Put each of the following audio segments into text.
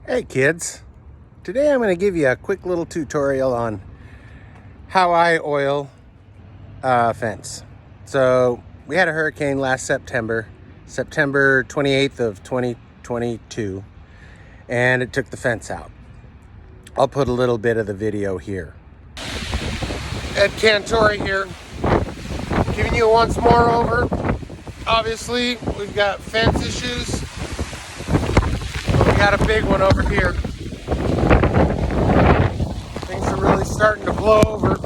Hey kids, today I'm going to give you a quick little tutorial on how I oil a fence. So we had a hurricane last September 28th of 2022, and it took the fence out. I'll put a little bit of the video here. Ed Cantori here, giving you a once more over. Obviously, we've got fence issues. We got a big one over here. Things are really starting to blow over.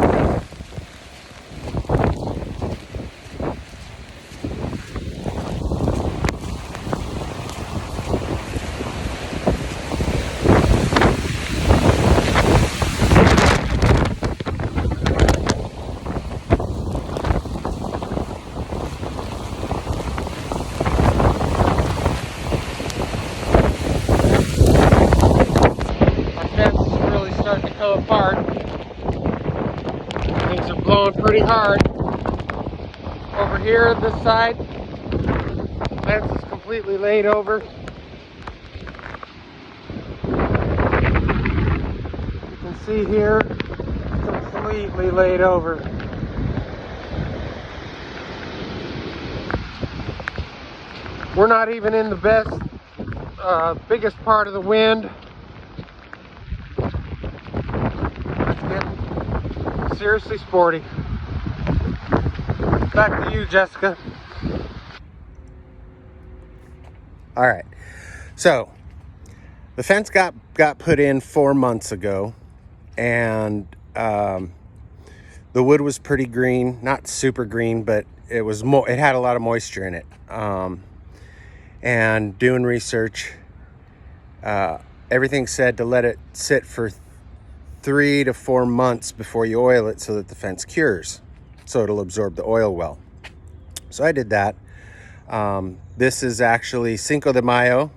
Starting to come apart. Things are blowing pretty hard. Over here, this side, fence is completely laid over. You can see here, completely laid over. We're not even in the best, biggest part of the wind. Seriously sporty. Back to you, Jessica. All right, so the fence got put in 4 months ago, and the wood was pretty green, not super green, but it had a lot of moisture in it. And doing research, everything said to let it sit for 3 to 4 months before you oil it so that the fence cures, so it'll absorb the oil well. So I did that. This is actually Cinco de Mayo.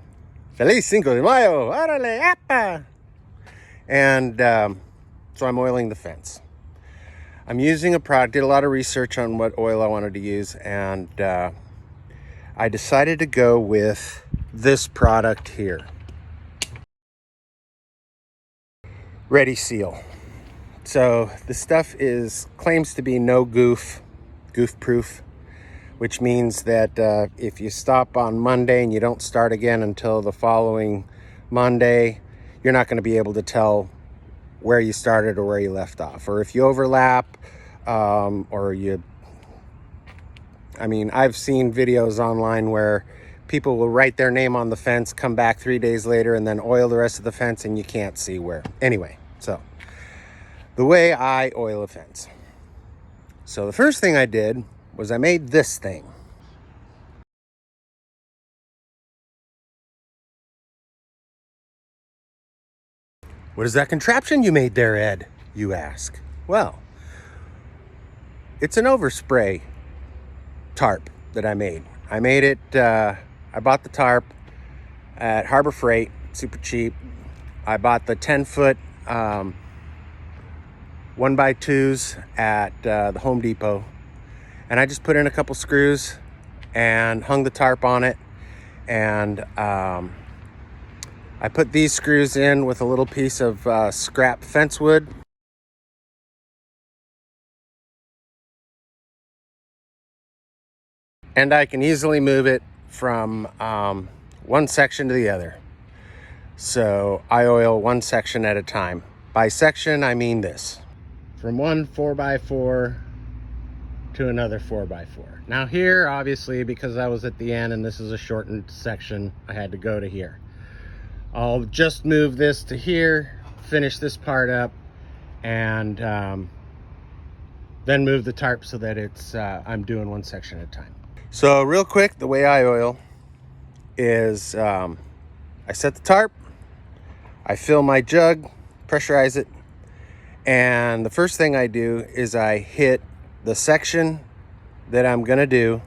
Feliz Cinco de Mayo! Árale, apa! And so I'm oiling the fence. I'm using a product, did a lot of research on what oil I wanted to use, and I decided to go with this product here. Ready Seal. So this stuff claims to be no goof proof, which means that if you stop on Monday and you don't start again until the following Monday, you're not going to be able to tell where you started or where you left off. Or if you overlap, I've seen videos online where people will write their name on the fence, come back 3 days later, and then oil the rest of the fence, and you can't see where. Anyway, so the way I oil a fence. So the first thing I did was I made this thing. What is that contraption you made there, Ed? You ask. Well, it's an overspray tarp that I made. I made it, I bought the tarp at Harbor Freight, super cheap. I bought the 10-foot 1x2s at the Home Depot. And I just put in a couple screws and hung the tarp on it. And I put these screws in with a little piece of scrap fence wood. And I can easily move it from one section to the other. So I oil one section at a time. By section, I mean this. From one 4x4 to another 4x4. Now here, obviously, because I was at the end and this is a shortened section, I had to go to here. I'll just move this to here, finish this part up, and then move the tarp so that I'm doing one section at a time. So real quick, the way I oil is I set the tarp, I fill my jug, pressurize it, and the first thing I do is I hit the section that I'm gonna do.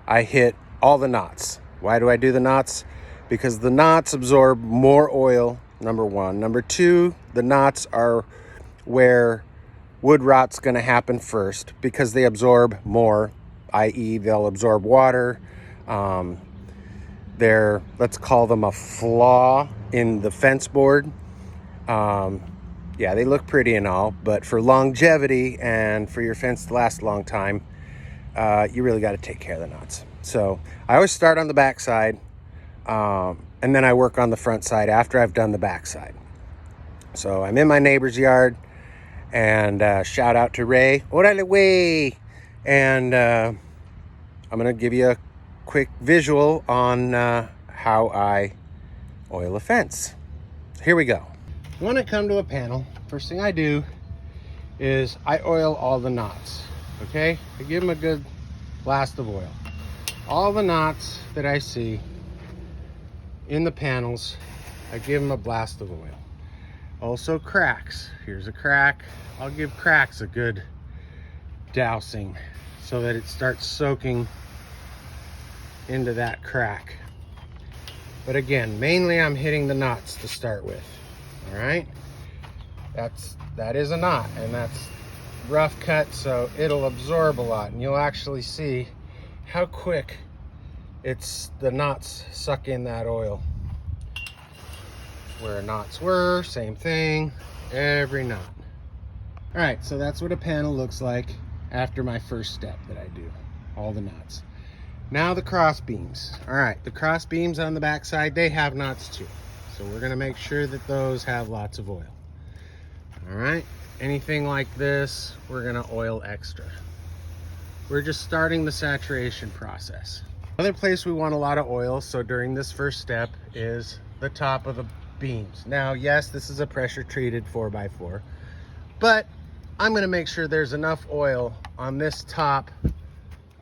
I hit all the knots. Why do I do the knots? Because the knots absorb more oil, number one. Number two, the knots are where wood rot's gonna happen first because they absorb more, i.e. they'll absorb water. Let's call them a flaw in the fence board. Yeah, they look pretty and all, but for longevity and for your fence to last a long time, you really got to take care of the knots. So I always start on the back side, and then I work on the front side after I've done the back side. So I'm in my neighbor's yard, and shout out to Ray. Orale way! And I'm going to give you a quick visual on how I oil a fence. Here we go. When I come to a panel, first thing I do is I oil all the knots. Okay, I give them a good blast of oil. All the knots that I see in the panels, I give them a blast of oil. Also cracks. Here's a crack. I'll give cracks a good dousing so that it starts soaking into that crack. But again, mainly I'm hitting the knots to start with. All right, that is a knot, and that's rough cut, so it'll absorb a lot, and you'll actually see how quick the knots suck in that oil. Where knots were, same thing, every knot. All right, so that's what a panel looks like after my first step that I do, all the knots. Now the cross beams. All right, the cross beams on the back side, they have knots too. So we're gonna make sure that those have lots of oil. All right, anything like this, we're gonna oil extra. We're just starting the saturation process. Another place we want a lot of oil, so during this first step, is the top of the beams. Now, yes, this is a pressure treated 4x4, but I'm gonna make sure there's enough oil on this top,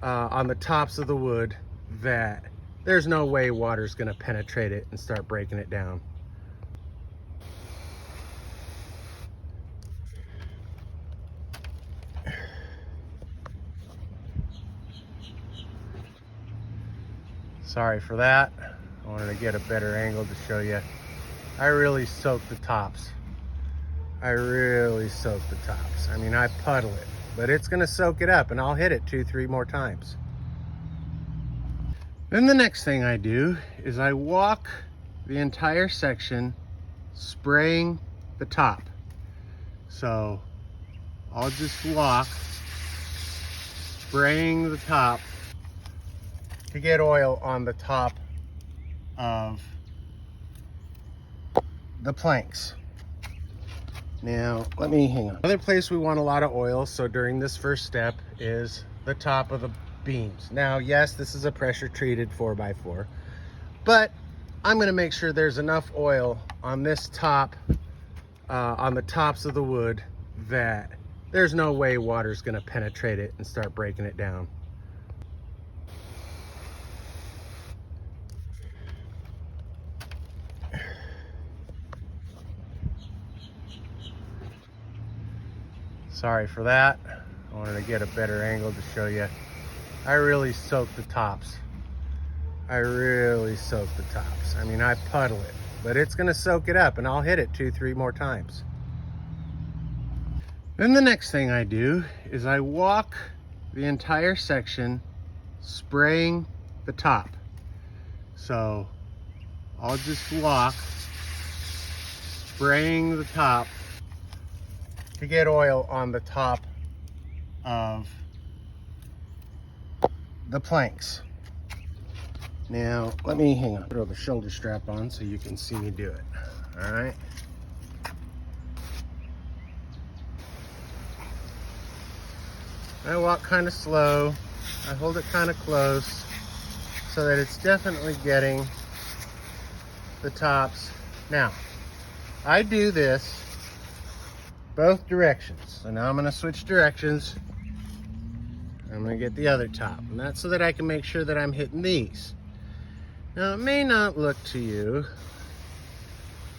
on the tops of the wood, that there's no way water's gonna penetrate it and start breaking it down. Sorry for that. I wanted to get a better angle to show you. I really soak the tops. I mean, I puddle it, but it's gonna soak it up, and I'll hit it 2-3 more times. Then the next thing I do is I walk the entire section spraying the top. So I'll just walk spraying the top to get oil on the top of the planks. Now, hang on. Another place we want a lot of oil, so during this first step, is the top of the beams. Now, yes, this is a pressure treated 4x4, but I'm gonna make sure there's enough oil on this top, on the tops of the wood, that there's no way water's gonna penetrate it and start breaking it down. Sorry for that. I wanted to get a better angle to show you. I really soak the tops. I mean, I puddle it, but it's gonna soak it up, and I'll hit it 2-3 more times. Then the next thing I do is I walk the entire section spraying the top. So I'll just walk spraying the top to get oil on the top of the planks. Now, hang on, throw the shoulder strap on so you can see me do it. All right. I walk kind of slow. I hold it kind of close so that it's definitely getting the tops. Now, I do this both directions. So now I'm gonna switch directions. I'm gonna get the other top, and that's so that I can make sure that I'm hitting these. Now, it may not look to you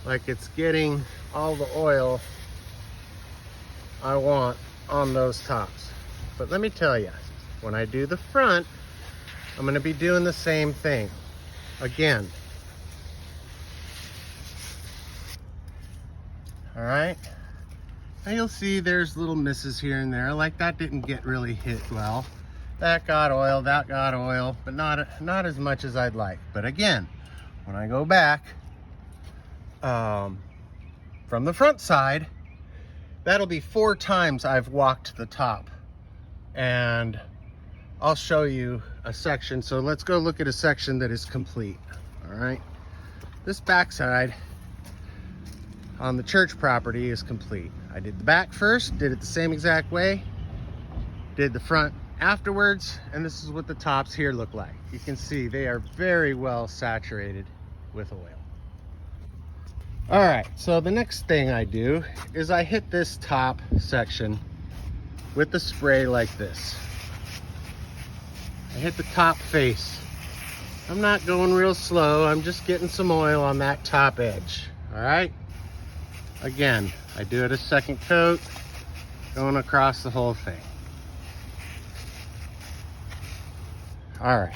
like it's getting all the oil I want on those tops, but let me tell you, when I do the front, I'm gonna be doing the same thing again. All right. Now you'll see there's little misses here and there, like that didn't get really hit well. That got oil, but not as much as I'd like. But again, when I go back, from the front side, that'll be 4 times I've walked the top. And I'll show you a section. So let's go look at a section that is complete. All right. This backside on the church property is complete. I did the back first, did it the same exact way, did the front afterwards, and this is what the tops here look like. You can see they are very well saturated with oil. All right, so the next thing I do is I hit this top section with the spray like this. I hit the top face. I'm not going real slow, I'm just getting some oil on that top edge. All right, again, I do it a second coat, going across the whole thing. All right.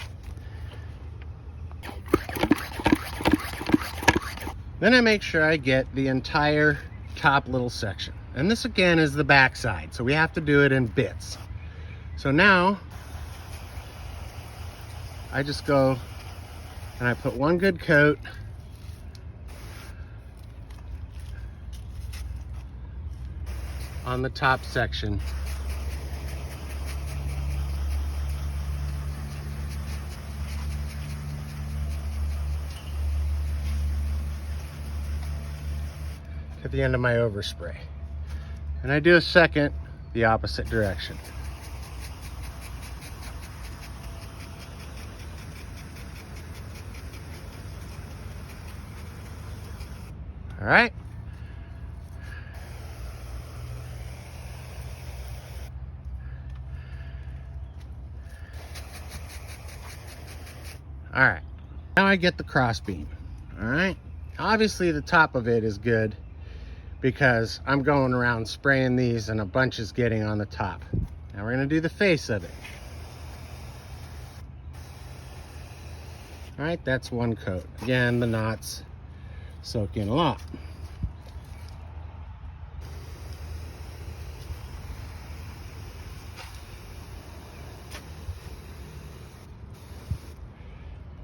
Then I make sure I get the entire top little section. And this again is the back side, so we have to do it in bits. So now, I just go and I put one good coat on the top section. At the end of my overspray. And I do a second the opposite direction. All right. All right. Now I get the cross beam. All right. Obviously the top of it is good, because I'm going around spraying these and a bunch is getting on the top. Now we're gonna do the face of it. All right, that's one coat. Again, the knots soak in a lot.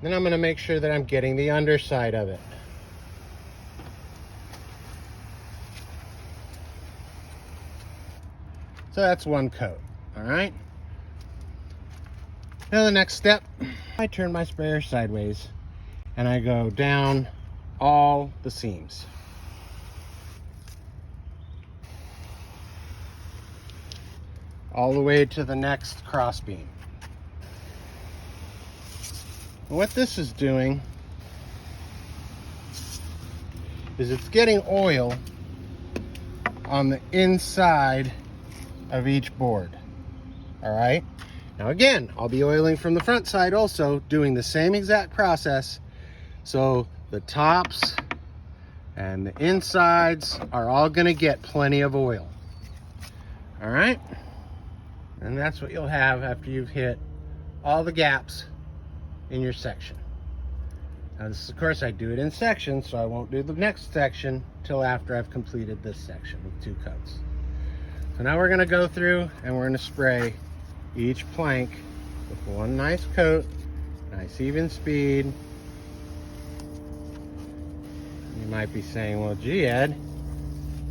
Then I'm gonna make sure that I'm getting the underside of it. So that's one coat, all right? Now the next step, I turn my sprayer sideways and I go down all the seams. All the way to the next cross beam. And what this is doing is it's getting oil on the inside of each board. All right, now again, I'll be oiling from the front side also, doing the same exact process, so the tops and the insides are all going to get plenty of oil. All right, and that's what you'll have after you've hit all the gaps in your section. Now this, of course, I do it in sections, so I won't do the next section till after I've completed this section with 2 coats. So now we're gonna go through and we're gonna spray each plank with one nice coat, nice even speed. You might be saying, well, gee, Ed,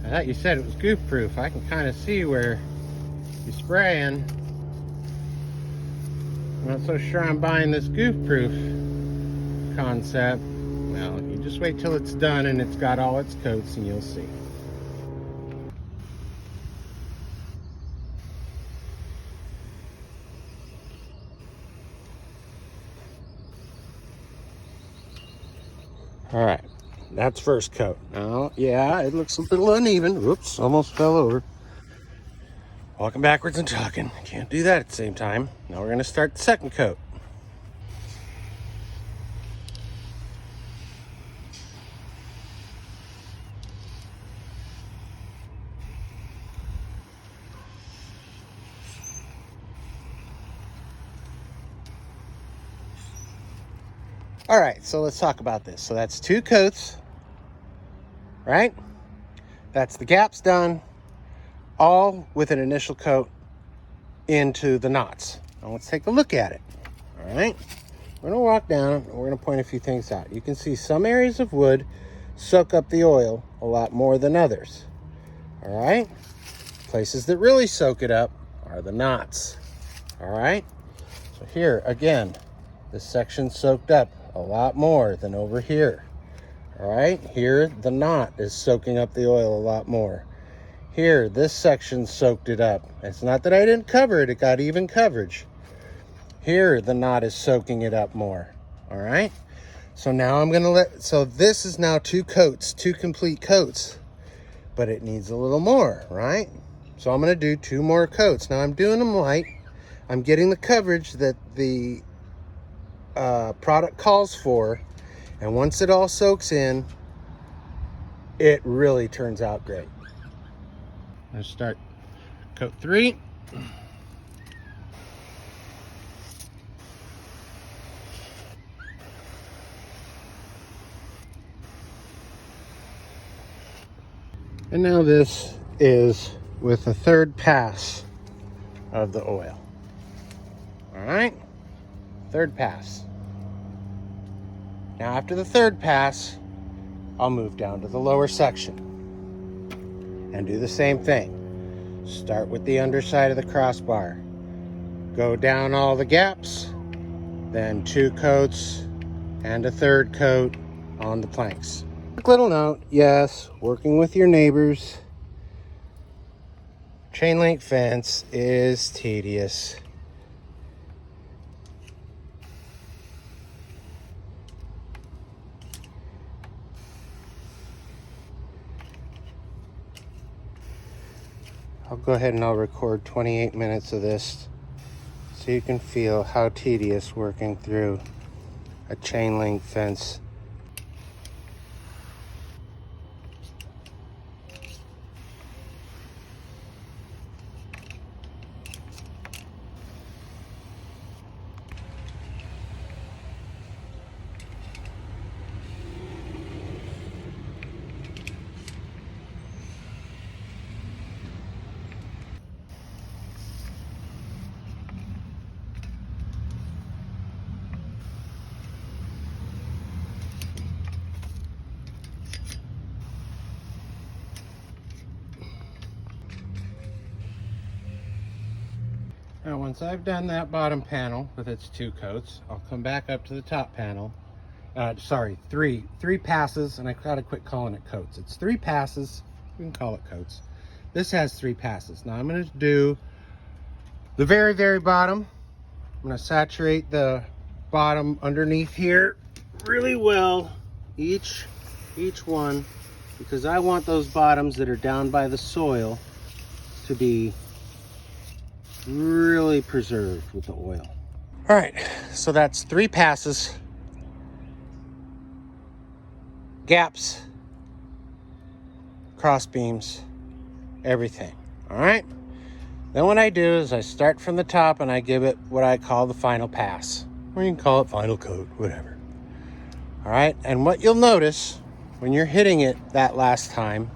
I thought you said it was goof proof. I can kind of see where you're spraying. I'm not so sure I'm buying this goof proof concept. Well, you just wait till it's done and it's got all its coats and you'll see. All right, that's first coat. Now, yeah, it looks a little uneven. Whoops, almost fell over. Walking backwards and talking. Can't do that at the same time. Now we're gonna start the second coat. All right, so let's talk about this. So that's 2 coats, right? That's the gaps done, all with an initial coat into the knots. Now let's take a look at it, all right? We're gonna walk down and we're gonna point a few things out. You can see some areas of wood soak up the oil a lot more than others. All right? Places that really soak it up are the knots. All right? So here, again, this section soaked up a lot more than over here. All right? Here, the knot is soaking up the oil a lot more. Here, this section soaked it up. It's not that I didn't cover it, it got even coverage. Here, the knot is soaking it up more. All right? So now I'm gonna so this is now 2 coats, 2 complete coats, but it needs a little more, right? So I'm gonna do 2 more coats. Now I'm doing them light. I'm getting the coverage that the product calls for. And once it all soaks in, it really turns out great. Let's start coat 3. And now this is with the 3rd pass of the oil. All right, 3rd pass. Now after the 3rd pass, I'll move down to the lower section and do the same thing. Start with the underside of the crossbar. Go down all the gaps, then 2 coats and a 3rd coat on the planks. Quick little note, yes, working with your neighbors, chain link fence is tedious. I'll go ahead and I'll record 28 minutes of this so you can feel how tedious working through a chain link fence. Now once I've done that bottom panel with its 2 coats, I'll come back up to the top panel. Sorry, three passes, and I gotta quit calling it coats. It's 3 passes, we can call it coats. This has 3 passes. Now I'm gonna do the very, very bottom. I'm gonna saturate the bottom underneath here really well, each one, because I want those bottoms that are down by the soil to be really preserved with the oil. All right, so that's 3 passes, gaps, cross beams, everything. All right, then what I do is I start from the top and I give it what I call the final pass, or you can call it final coat, whatever. All right, and what you'll notice when you're hitting it that last time,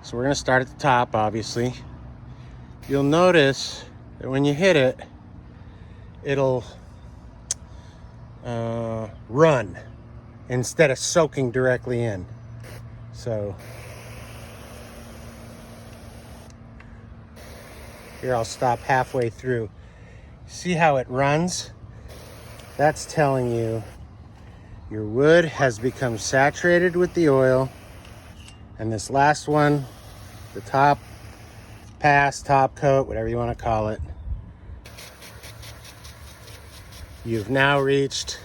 so we're gonna start at the top, obviously. You'll notice that when you hit it, it'll run instead of soaking directly in. So here, I'll stop halfway through. See how it runs? That's telling you your wood has become saturated with the oil. And this last one, the top pass, top coat, whatever you want to call it, you've now reached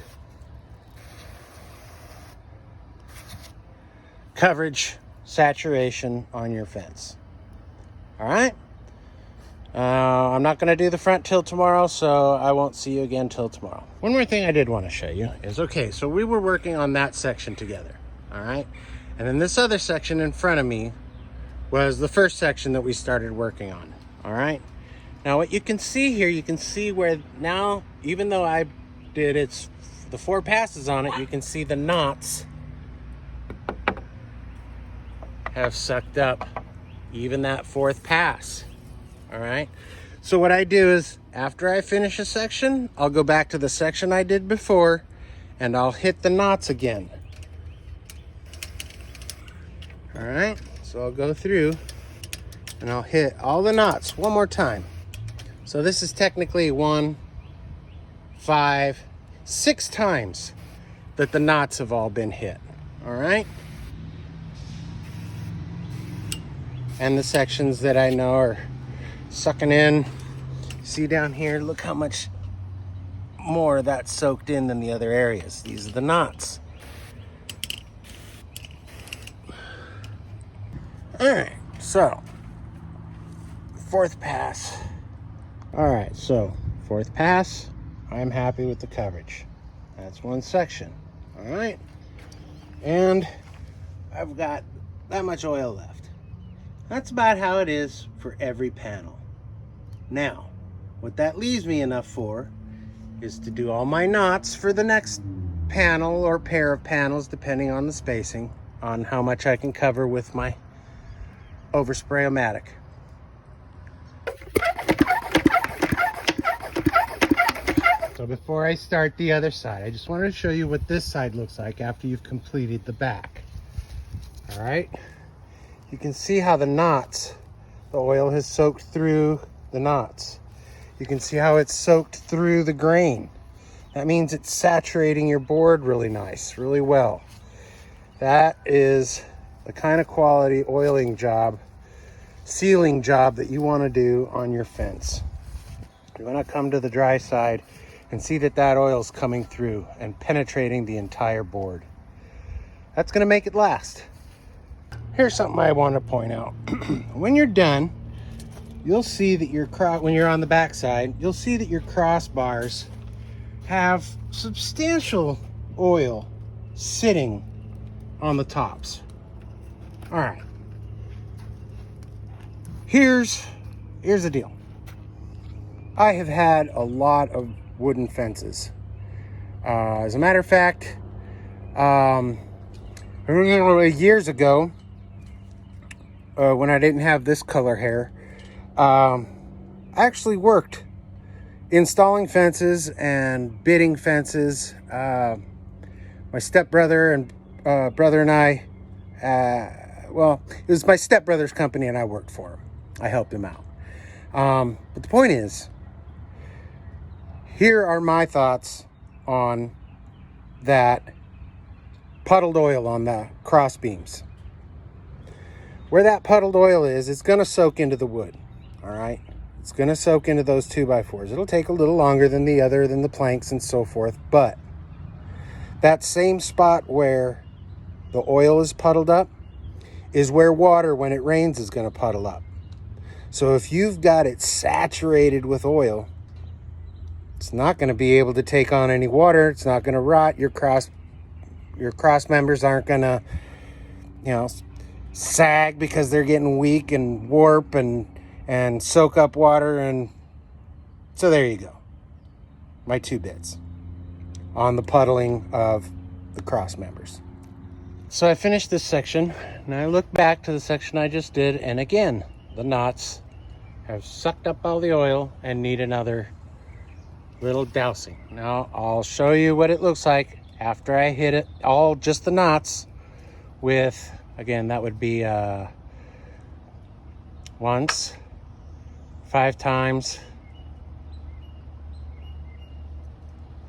coverage saturation on your fence. All right, I'm not going to do the front till tomorrow, so I won't see you again till tomorrow. One more thing I did want to show you is, okay, so we were working on that section together, all right, and then this other section in front of me was the first section that we started working on. All right, now what you can see here, you can see where now, even though I did the 4 passes on it, you can see the knots have sucked up even that 4th pass. All right, so what I do is after I finish a section, I'll go back to the section I did before and I'll hit the knots again. All right, so I'll go through and I'll hit all the knots one more time. So this is technically 1, 5, 6 times that the knots have all been hit. All right. And the sections that I know are sucking in. See down here, look how much more of that's soaked in than the other areas. These are the knots. All right, so fourth pass. All right, so fourth pass, I'm happy with the coverage. That's one section. All right, and I've got that much oil left. That's about how it is for every panel. Now, what that leaves me enough for is to do all my knots for the next panel or pair of panels, depending on the spacing, on how much I can cover with my overspray-o-matic. So before I start the other side, I just wanted to show you what this side looks like after you've completed the back. All right, you can see how the knots, the oil has soaked through the knots. You can see how it's soaked through the grain. That means it's saturating your board really nice, really well. That is the kind of quality oiling job, sealing job that you want to do on your fence. You want to come to the dry side and see that that oil's coming through and penetrating the entire board. That's going to make it last. Here's something I want to point out. When you're done, you'll see that when you're on the back side, you'll see that your crossbars have substantial oil sitting on the tops. All right. Here's the deal. I have had a lot of wooden fences. As a matter of fact, years ago, when I didn't have this color hair, I actually worked installing fences and bidding fences. My stepbrother and brother and I, well, it was my stepbrother's company and I worked for him. I helped him out. But the point is, here are my thoughts on that puddled oil on the cross beams. Where that puddled oil is, it's going to soak into the wood. All right, it's going to soak into those 2x4s. It'll take a little longer than the planks and so forth, but that same spot where the oil is puddled up is where water, when it rains, is going to puddle up. So if you've got it saturated with oil, it's not going to be able to take on any water. It's not going to rot. Your cross members aren't going to, sag because they're getting weak and warp and soak up water. And so there you go. My 2 bits on the puddling of the cross members. So I finished this section and I look back to the section I just did, and again, the knots have sucked up all the oil and need another little dousing. Now I'll show you what it looks like after I hit it all, just the knots, with, again, that would be once, 5 times.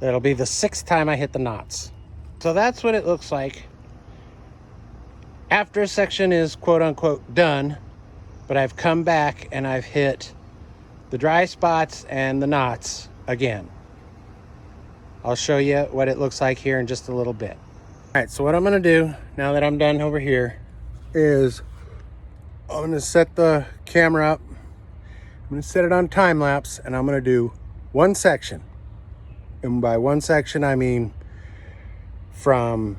That'll be the 6th time I hit the knots. So that's what it looks like after a section is quote unquote done, but I've come back and I've hit the dry spots and the knots again. I'll show you what it looks like here in just a little bit. All right, so what I'm gonna do now that I'm done over here is I'm gonna set the camera up. I'm gonna set it on time lapse and I'm gonna do one section. And by one section, I mean from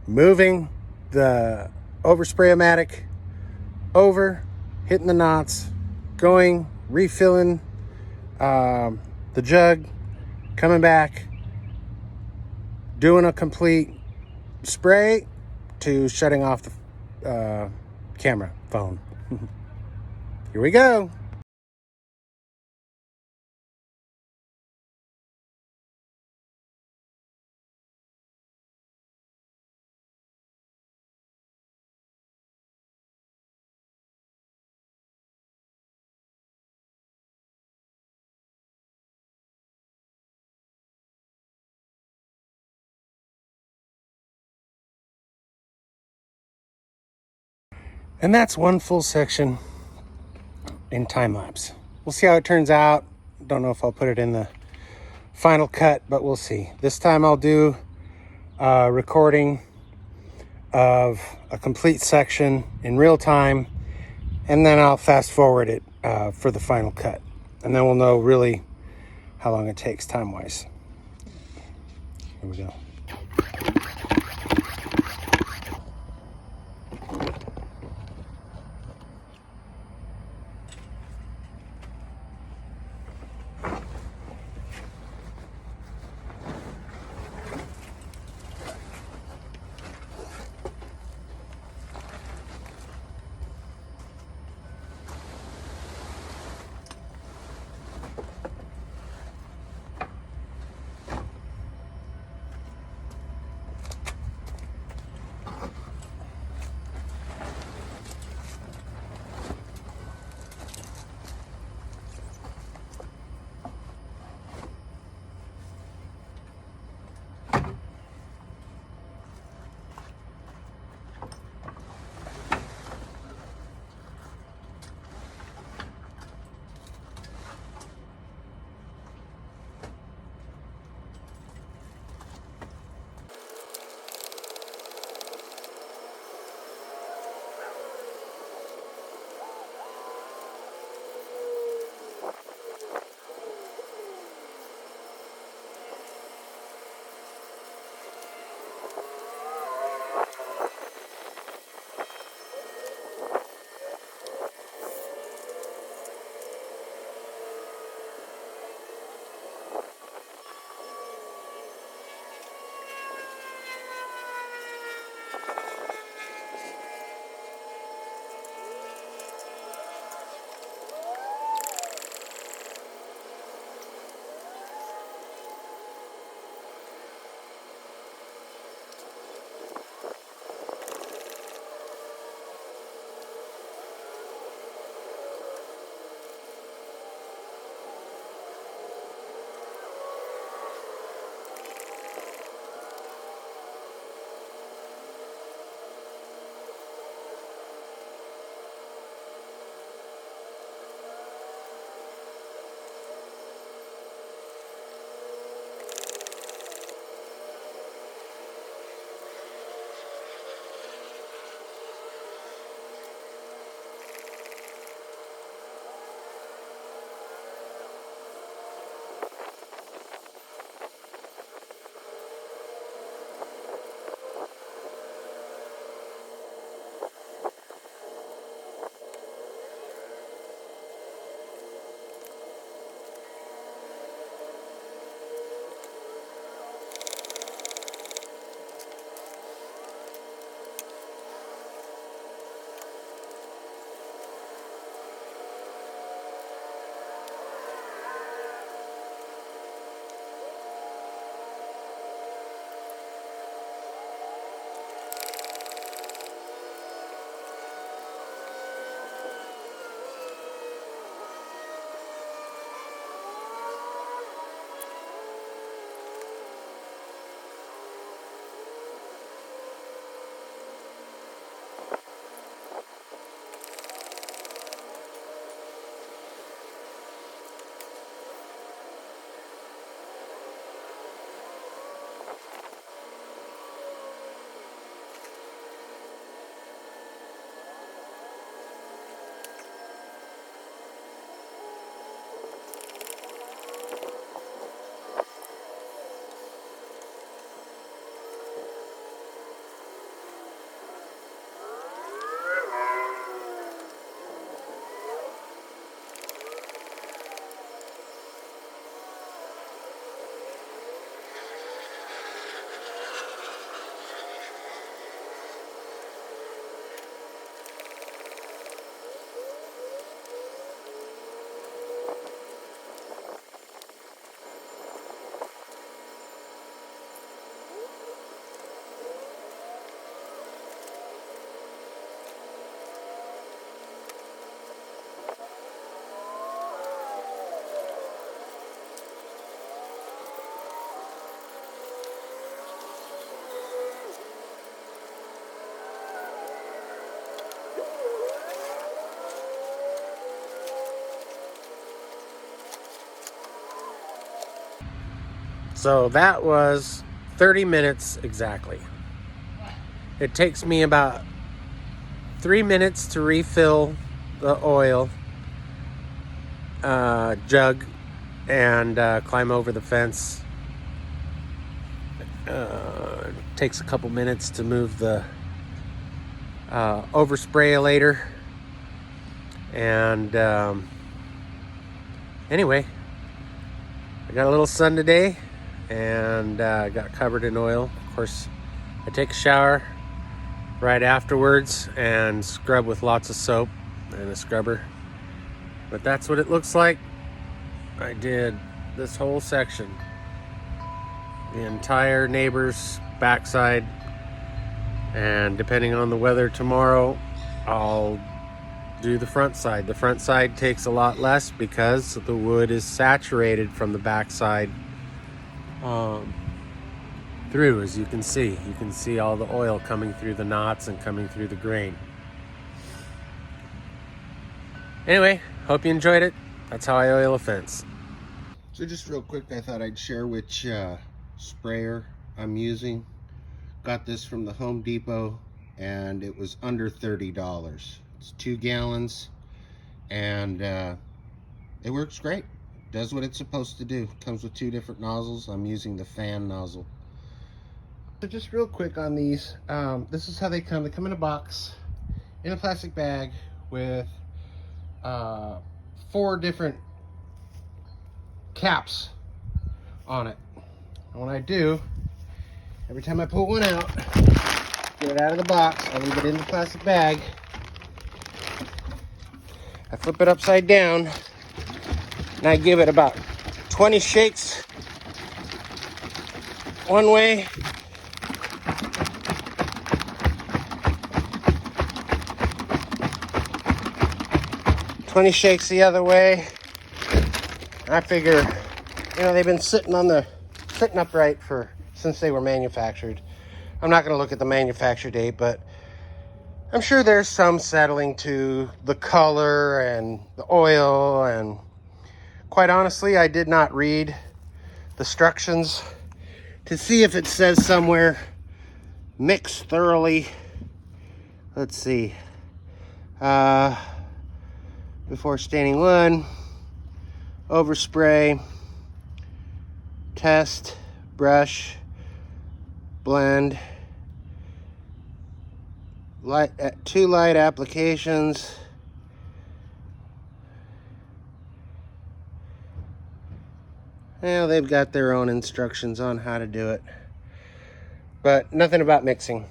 moving the overspray-o-matic over, hitting the knots, going, refilling the jug, coming back, doing a complete spray, to shutting off the camera phone. Here we go. And that's one full section in time lapse. We'll see how it turns out. Don't know if I'll put it in the final cut, but we'll see. This time I'll do a recording of a complete section in real time, and then I'll fast forward it for the final cut. And then we'll know really how long it takes time-wise. Here we go. So that was 30 minutes exactly. It takes me about 3 minutes to refill the oil jug and climb over the fence. It takes a couple minutes to move the oversprayator. And anyway, I got a little sun today and got covered in oil. Of course, I take a shower right afterwards and scrub with lots of soap and a scrubber. But that's what it looks like. I did this whole section, the entire neighbor's backside, and depending on the weather tomorrow, I'll do the front side. The front side takes a lot less because the wood is saturated from the backside through, as you can see. You can see all the oil coming through the knots and coming through the grain. Anyway, hope you enjoyed it. That's how I oil a fence. So just real quick, I thought I'd share which sprayer I'm using. Got this from the Home Depot and it was under $30. It's 2 gallons and it works great. Does what it's supposed to do. Comes with 2 different nozzles. I'm using the fan nozzle. So just real quick on these, this is how they come. They come in a box, in a plastic bag with 4 different caps on it. And when I do, every time I pull one out, get it out of the box, I leave it in the plastic bag, I flip it upside down, and I give it about 20 shakes one way, shakes the other way. I figure, you know, they've been sitting upright since they were manufactured. I'm not going to look at the manufacture date, but I'm sure there's some settling to the color and the oil. And quite honestly, I did not read the instructions to see if it says somewhere mix thoroughly. Let's see. Before staining wood, overspray, test, brush, blend, light, 2 light applications. Well, they've got their own instructions on how to do it, but nothing about mixing.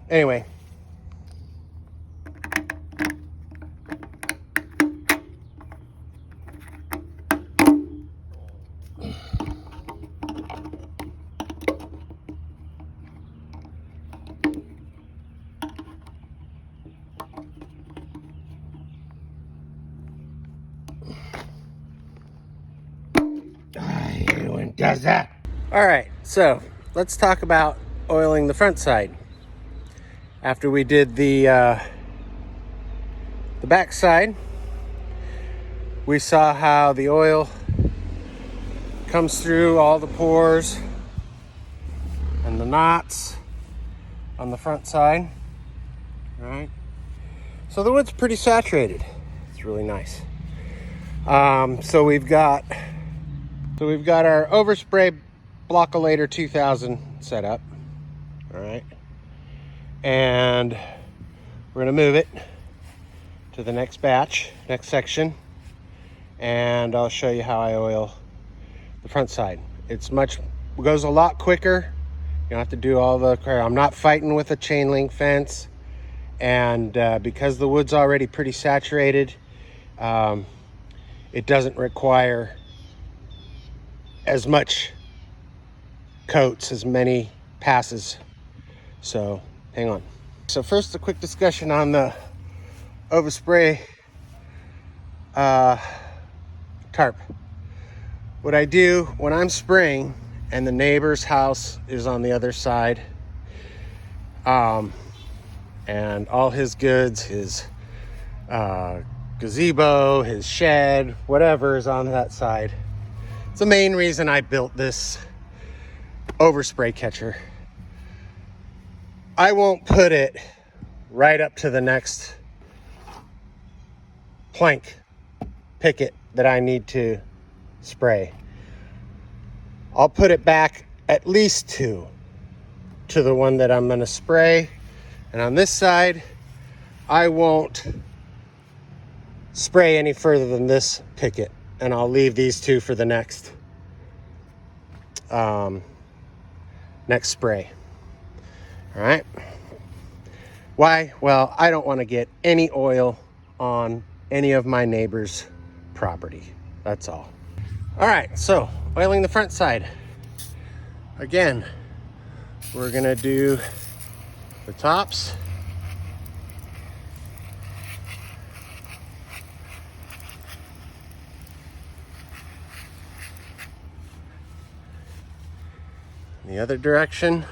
Anyway. Does that. All right, so let's talk about oiling the front side. After we did the back side, we saw how the oil comes through all the pores and the knots on the front side. All right, so the wood's pretty saturated. It's really nice. So we've got our overspray Blockolator 2000 set up. All right, and we're gonna move it to the next batch, next section, and I'll show you how I oil the front side. Goes a lot quicker. You don't have to do all the crap. I'm not fighting with a chain link fence, and because the wood's already pretty saturated, it doesn't require as much coats, as many passes. So hang on. So first, a quick discussion on the overspray tarp. What I do when I'm spraying and the neighbor's house is on the other side, and all his goods, his gazebo, his shed, whatever is on that side. It's the main reason I built this overspray catcher. I won't put it right up to the next plank picket that I need to spray. I'll put it back at least 2 to the one that I'm going to spray. And on this side, I won't spray any further than this picket. And I'll leave these 2 for the next spray. All right. Why? Well, I don't want to get any oil on any of my neighbor's property. That's all. All right, so oiling the front side. Again, we're gonna do the tops. The other direction.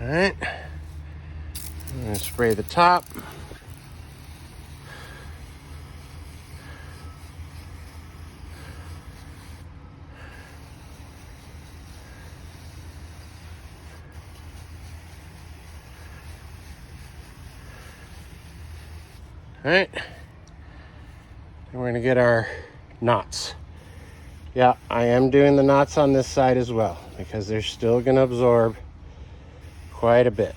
All right, I'm gonna spray the top. All right, and we're gonna get our knots. Yeah, I am doing the knots on this side as well because they're still gonna absorb quite a bit.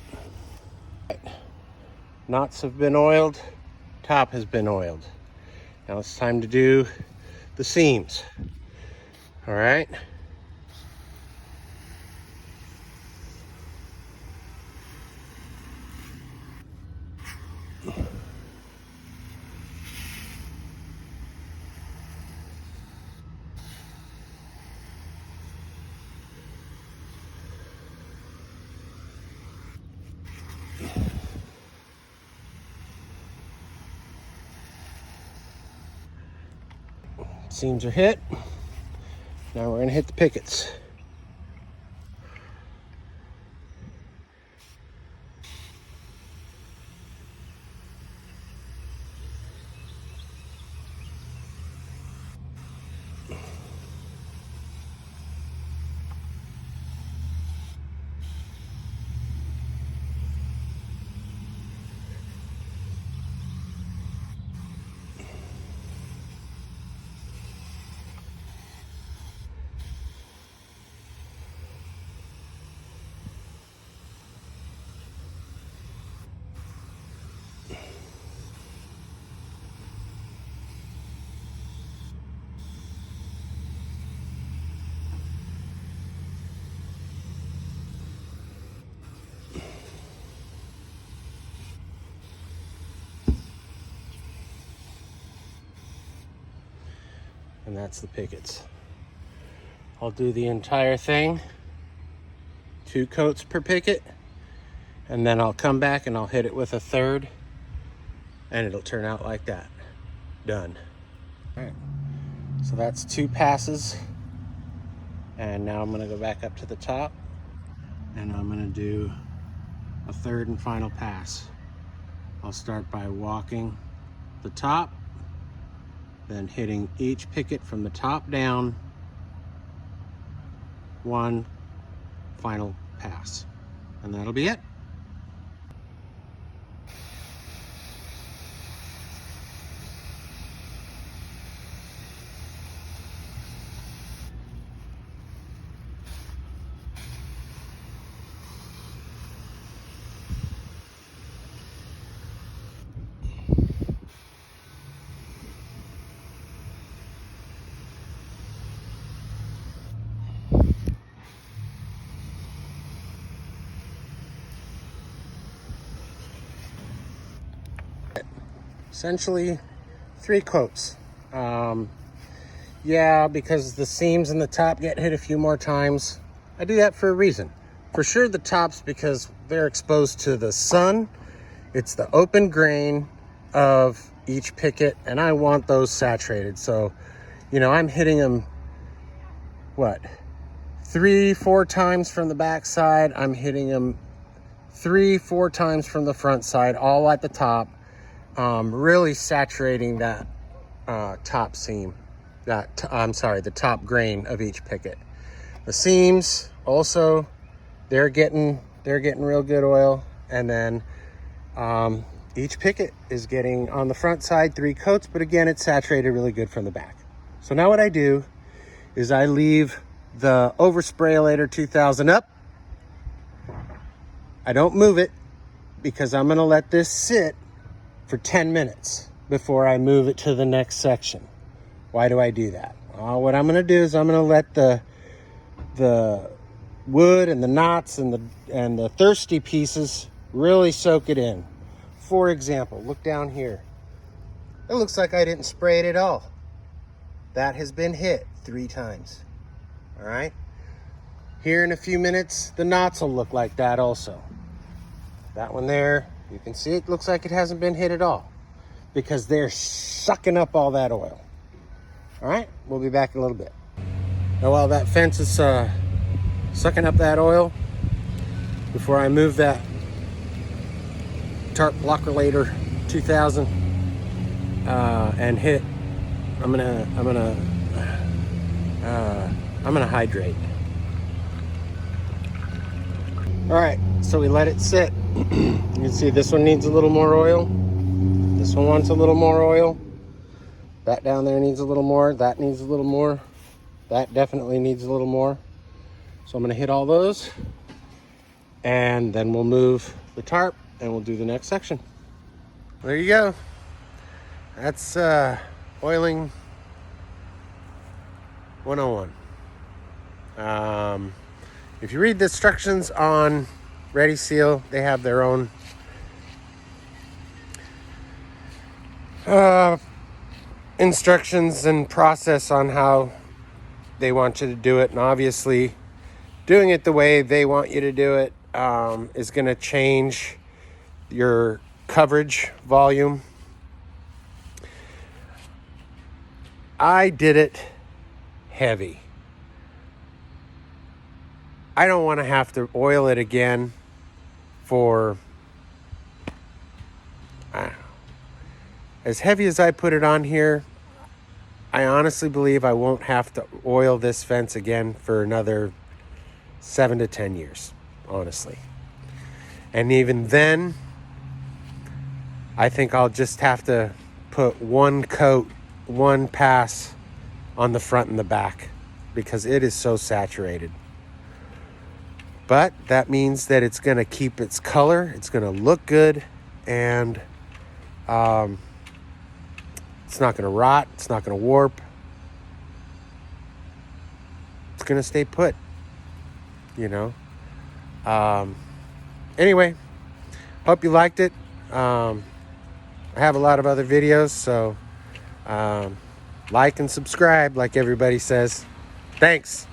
Knots have been oiled, top has been oiled. Now it's time to do the seams. All right. Seams are hit. Now we're gonna hit the pickets. And that's the pickets. I'll do the entire thing, 2 coats per picket, and then I'll come back and I'll hit it with a third, and it'll turn out like that. Done. All right, so that's 2 passes, and now I'm gonna go back up to the top, and I'm gonna do a third and final pass. I'll start by walking the top, then hitting each picket from the top down, 1 final pass, and that'll be it. Essentially 3 coats. Yeah, because the seams in the top get hit a few more times. I do that for a reason. For sure the tops, because they're exposed to the sun. It's the open grain of each picket, and I want those saturated. So, you know, I'm hitting them, what, 3-4 times from the back side. I'm hitting them 3-4 times from the front side, all at the top, really saturating that top seam, the top grain of each picket. The seams also, they're getting real good oil, and then each picket is getting on the front side 3 coats, but again, it's saturated really good from the back. So now what I do is I leave the Overspraylator 2000 up. I don't move it because I'm gonna let this sit for 10 minutes before I move it to the next section. Why do I do that? Well, what I'm gonna do is I'm gonna let the wood and the knots and the thirsty pieces really soak it in. For example, look down here. It looks like I didn't spray it at all. That has been hit 3 times. All right. Here in a few minutes, the knots will look like that also. That one there, you can see it looks like it hasn't been hit at all because they're sucking up all that oil. All right, we'll be back in a little bit. Now while that fence is sucking up that oil, before I move that tarp Blockerlator 2000 and hit, I'm gonna hydrate. All right, so we let it sit. You can see this one needs a little more oil. This one wants a little more oil. That down there needs a little more. That needs a little more. That definitely needs a little more. So I'm gonna hit all those, and then we'll move the tarp and we'll do the next section. There you go. That's oiling 101. If you read the instructions on Ready Seal, they have their own instructions and process on how they want you to do it. And obviously, doing it the way they want you to do it is going to change your coverage volume. I did it heavy. I don't want to have to oil it again for, I don't know, as heavy as I put it on here. I honestly believe I won't have to oil this fence again for another 7 to 10 years, honestly. And even then, I think I'll just have to put 1 coat, 1 pass on the front and the back because it is so saturated. But that means that it's going to keep its color, it's going to look good, and it's not going to rot, it's not going to warp. It's going to stay put, you know. Anyway, hope you liked it. I have a lot of other videos, so like and subscribe like everybody says. Thanks.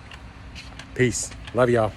Peace. Love y'all.